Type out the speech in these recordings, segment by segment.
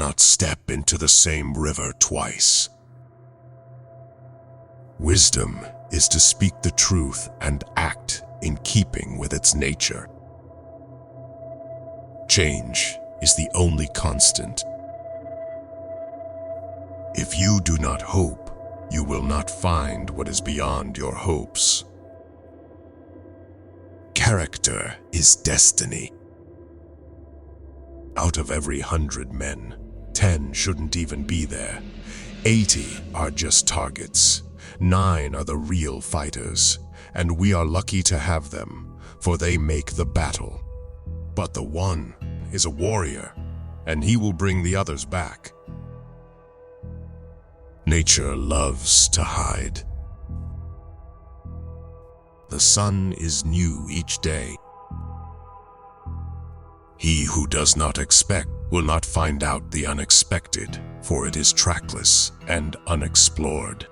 cannot step into the same river twice. Wisdom is to speak the truth and act in keeping with its nature. Change is the only constant. If you do not hope, you will not find what is beyond your hopes. Character is destiny. Out of every 100 men, 10 shouldn't even be there. 80 are just targets. 9 are the real fighters, and we are lucky to have them, for they make the battle. But the one is a warrior, and he will bring the others back. Nature loves to hide. The sun is new each day. He who does not expect will not find out the unexpected, for it is trackless and unexplored.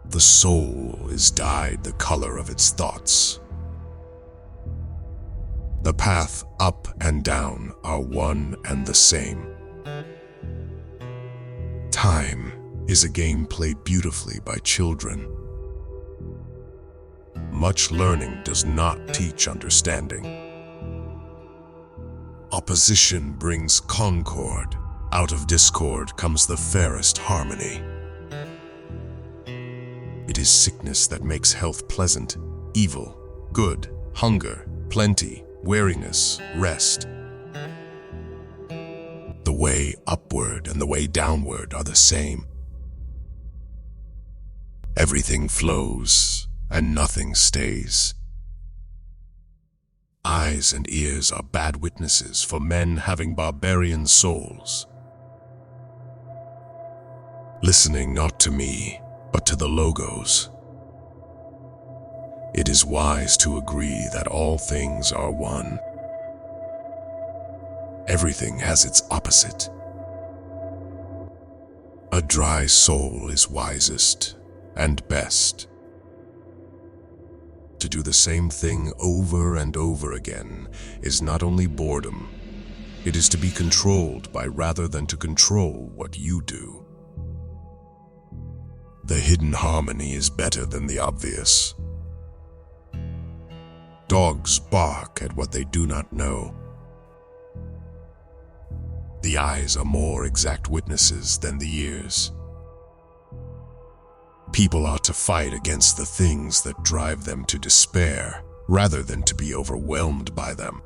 The soul is dyed the color of its thoughts. The path up and down are one and the same. Time is a game played beautifully by children. Much learning does not teach understanding. Opposition brings concord. Out of discord comes the fairest harmony. It is sickness that makes health pleasant, evil, good, hunger, plenty, weariness, rest. The way upward and the way downward are the same. Everything flows and nothing stays. Eyes and ears are bad witnesses for men having barbarian souls. Listening not to me, but to the logos. It is wise to agree that all things are one. Everything has its opposite. A dry soul is wisest and best. To do the same thing over and over again is not only boredom, it is to be controlled by rather than to control what you do. The hidden harmony is better than the obvious. Dogs bark at what they do not know. The eyes are more exact witnesses than the ears. People ought to fight against the things that drive them to despair, rather than to be overwhelmed by them.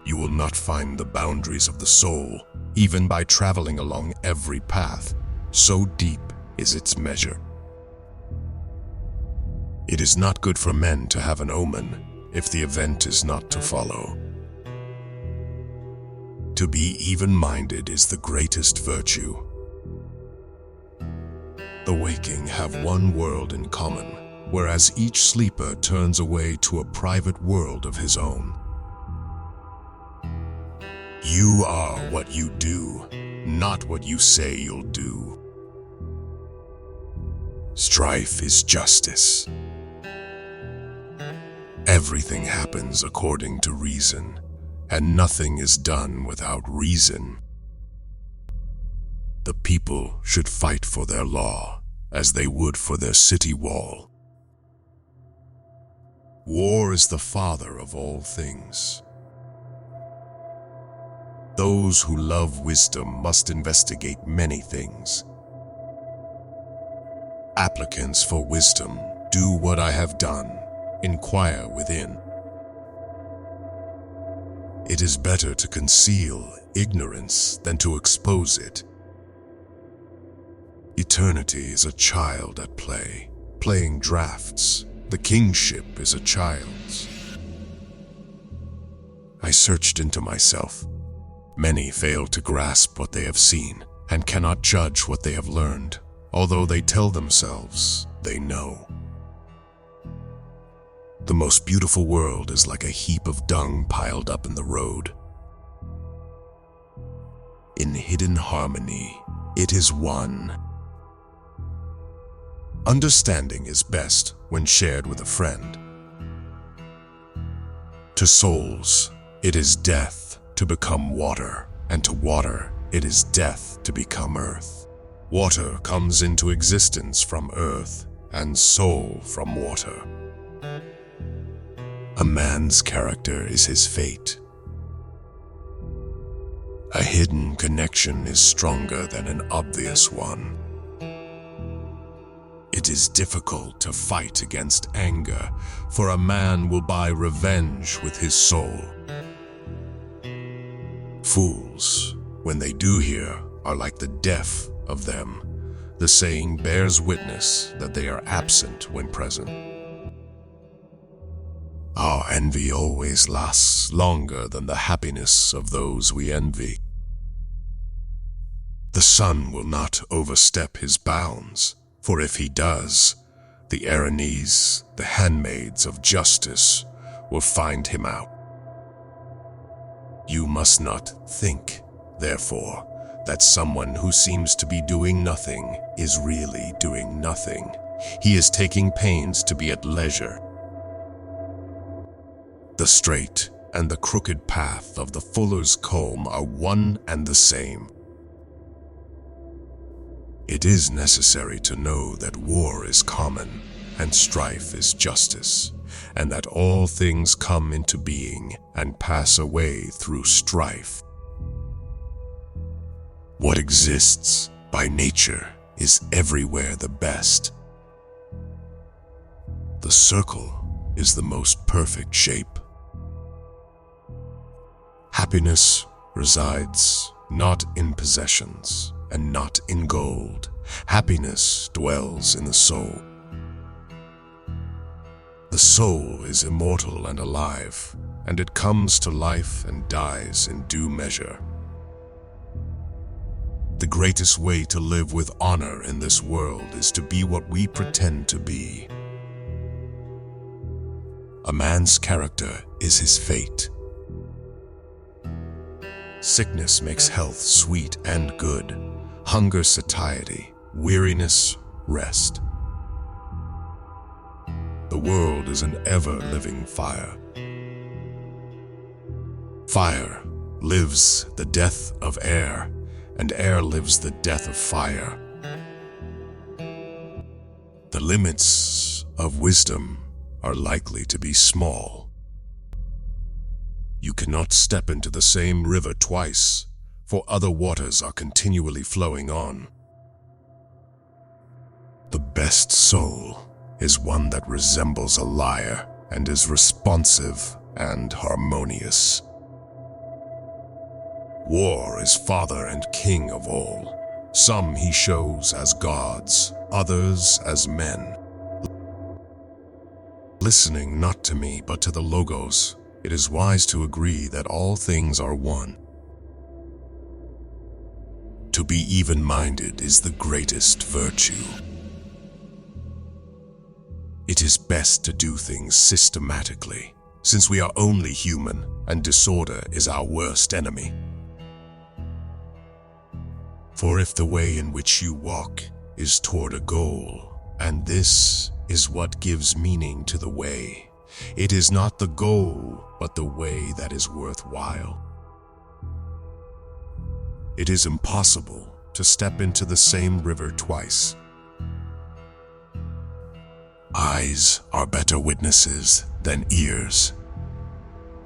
You will not find the boundaries of the soul, even by traveling along every path. So deep is its measure. It is not good for men to have an omen if the event is not to follow. To be even-minded is the greatest virtue. The waking have one world in common, whereas each sleeper turns away to a private world of his own. You are what you do, not what you say you'll do. Strife is justice. Everything happens according to reason, and nothing is done without reason. The people should fight for their law, as they would for their city wall. War is the father of all things. Those who love wisdom must investigate many things. Applicants for wisdom, do what I have done, inquire within. It is better to conceal ignorance than to expose it. Eternity is a child at play, playing drafts. The kingship is a child's. I searched into myself. Many fail to grasp what they have seen and cannot judge what they have learned, although they tell themselves they know. The most beautiful world is like a heap of dung piled up in the road. In hidden harmony, it is one. Understanding is best when shared with a friend. To souls, It is death to become water, and to water it is death to become earth. Water comes into existence from earth, and soul from water. A man's character is his fate. A hidden connection is stronger than an obvious one. It is difficult to fight against anger, for a man will buy revenge with his soul. Fools, when they do hear, are like the deaf of them. The saying bears witness that they are absent when present. Our envy always lasts longer than the happiness of those we envy. The sun will not overstep his bounds, for if he does, the Erinyes, the handmaids of justice, will find him out. You must not think, therefore, that someone who seems to be doing nothing is really doing nothing. He is taking pains to be at leisure. The straight and the crooked path of the fuller's comb are one and the same. It is necessary to know that war is common and strife is justice, and that all things come into being and pass away through strife. What exists by nature is everywhere the best. The circle is the most perfect shape. Happiness resides not in possessions and not in gold. Happiness dwells in the soul. The soul is immortal and alive, and it comes to life and dies in due measure. The greatest way to live with honor in this world is to be what we pretend to be. A man's character is his fate. Sickness makes health sweet and good, hunger satiety, weariness rest. The world is an ever-living fire. Fire lives the death of air, and air lives the death of fire. The limits of wisdom are likely to be small. You cannot step into the same river twice, for other waters are continually flowing on. The best soul is one that resembles a lyre and is responsive and harmonious. War is father and king of all. Some he shows as gods, others as men. Listening not to me but to the Logos, it is wise to agree that all things are one. To be even-minded is the greatest virtue. It is best to do things systematically, since we are only human and disorder is our worst enemy. For if the way in which you walk is toward a goal, and this is what gives meaning to the way, it is not the goal, but the way that is worthwhile. It is impossible to step into the same river twice. Eyes are better witnesses than ears.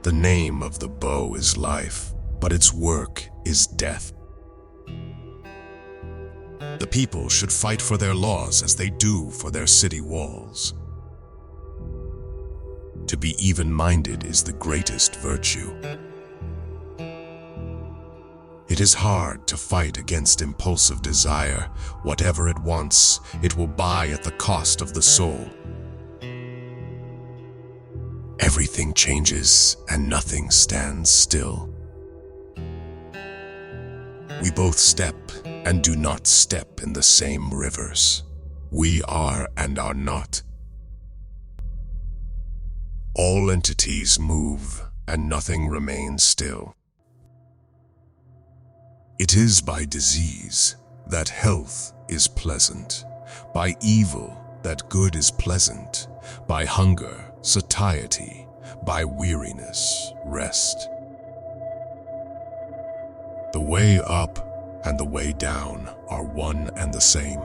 The name of the bow is life, but its work is death. The people should fight for their laws as they do for their city walls. To be even-minded is the greatest virtue. It is hard to fight against impulsive desire. Whatever it wants, it will buy at the cost of the soul. Everything changes and nothing stands still. We both step and do not step in the same rivers. We are and are not. All entities move, and nothing remains still. It is by disease that health is pleasant, by evil that good is pleasant, by hunger, satiety, by weariness, rest. way up and the way down are one and the same.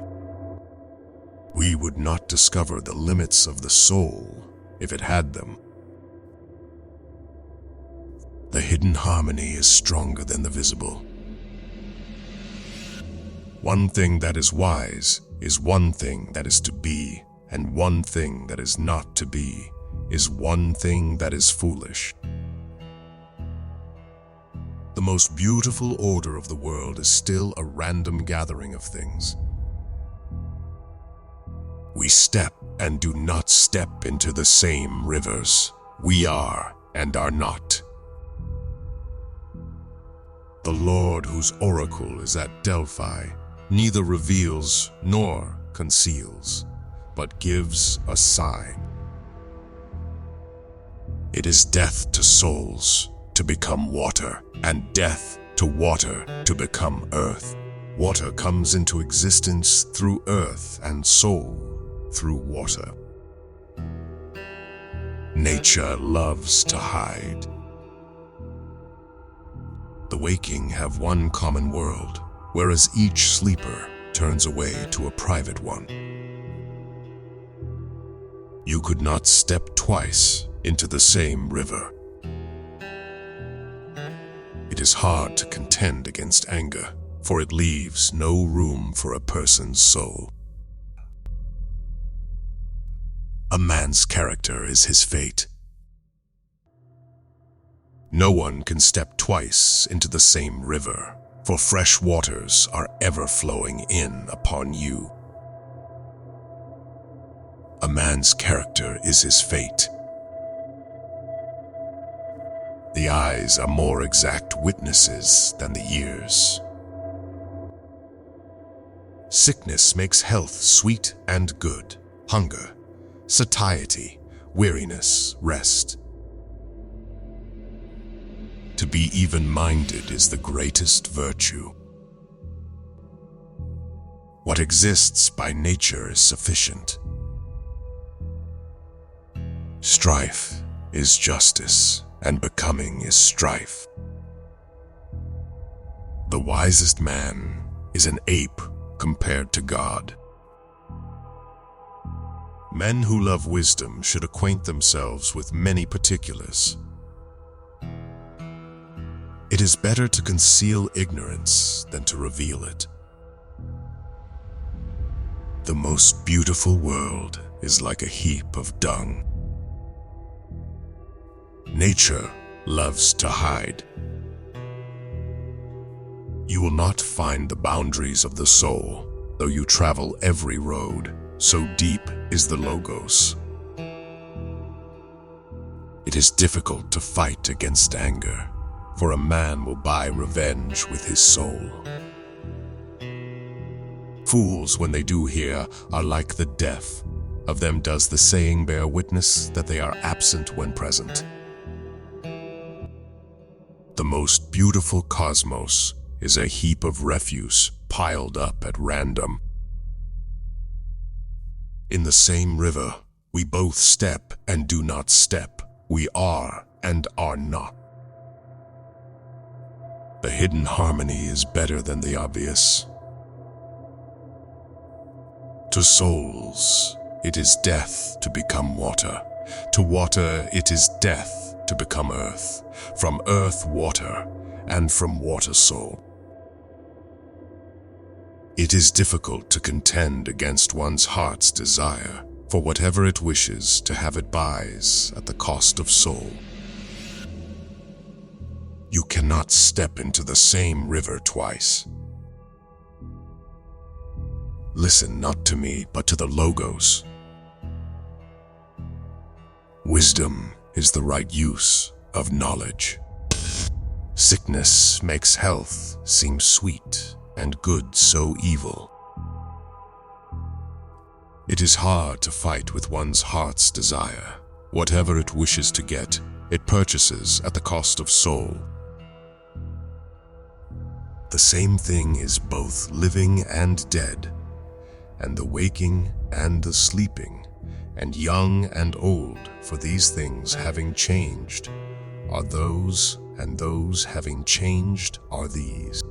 We would not discover the limits of the soul if it had them. The hidden harmony is stronger than the visible. One thing that is wise is one thing that is to be, and one thing that is not to be is one thing that is foolish. The most beautiful order of the world is still a random gathering of things. We step and do not step into the same rivers. We are and are not. The Lord whose oracle is at Delphi neither reveals nor conceals, but gives a sign. It is death to souls to become water, and death to water to become earth. Water comes into existence through earth, and soul through water. Nature loves to hide. The waking have one common world, whereas each sleeper turns away to a private one. You could not step twice into the same river. It is hard to contend against anger, for it leaves no room for a person's soul. A man's character is his fate. No one can step twice into the same river, for fresh waters are ever flowing in upon you. A man's character is his fate. The eyes are more exact witnesses than the ears. Sickness makes health sweet and good, hunger, satiety, weariness, rest. To be even-minded is the greatest virtue. What exists by nature is sufficient. Strife is justice, and becoming is strife. The wisest man is an ape compared to God. Men who love wisdom should acquaint themselves with many particulars. It is better to conceal ignorance than to reveal it. The most beautiful world is like a heap of dung. Nature loves to hide. You will not find the boundaries of the soul, though you travel every road, so deep is the Logos. It is difficult to fight against anger, for a man will buy revenge with his soul. Fools, when they do hear, are like the deaf. Of them does the saying bear witness that they are absent when present. The most beautiful cosmos is a heap of refuse piled up at random. In the same river, we both step and do not step. We are and are not. The hidden harmony is better than the obvious. To souls, it is death to become water. To water, it is death to become earth. From earth, water, and from water, soul. It is difficult to contend against one's heart's desire, for whatever it wishes to have it buys at the cost of soul. You cannot step into the same river twice. Listen not to me, but to the Logos. Wisdom is the right use of knowledge. Sickness makes health seem sweet, and good so evil. It is hard to fight with one's heart's desire. Whatever it wishes to get, it purchases at the cost of soul. The same thing is both living and dead, and the waking and the sleeping, and young and old, for these things having changed are those, and those having changed are these.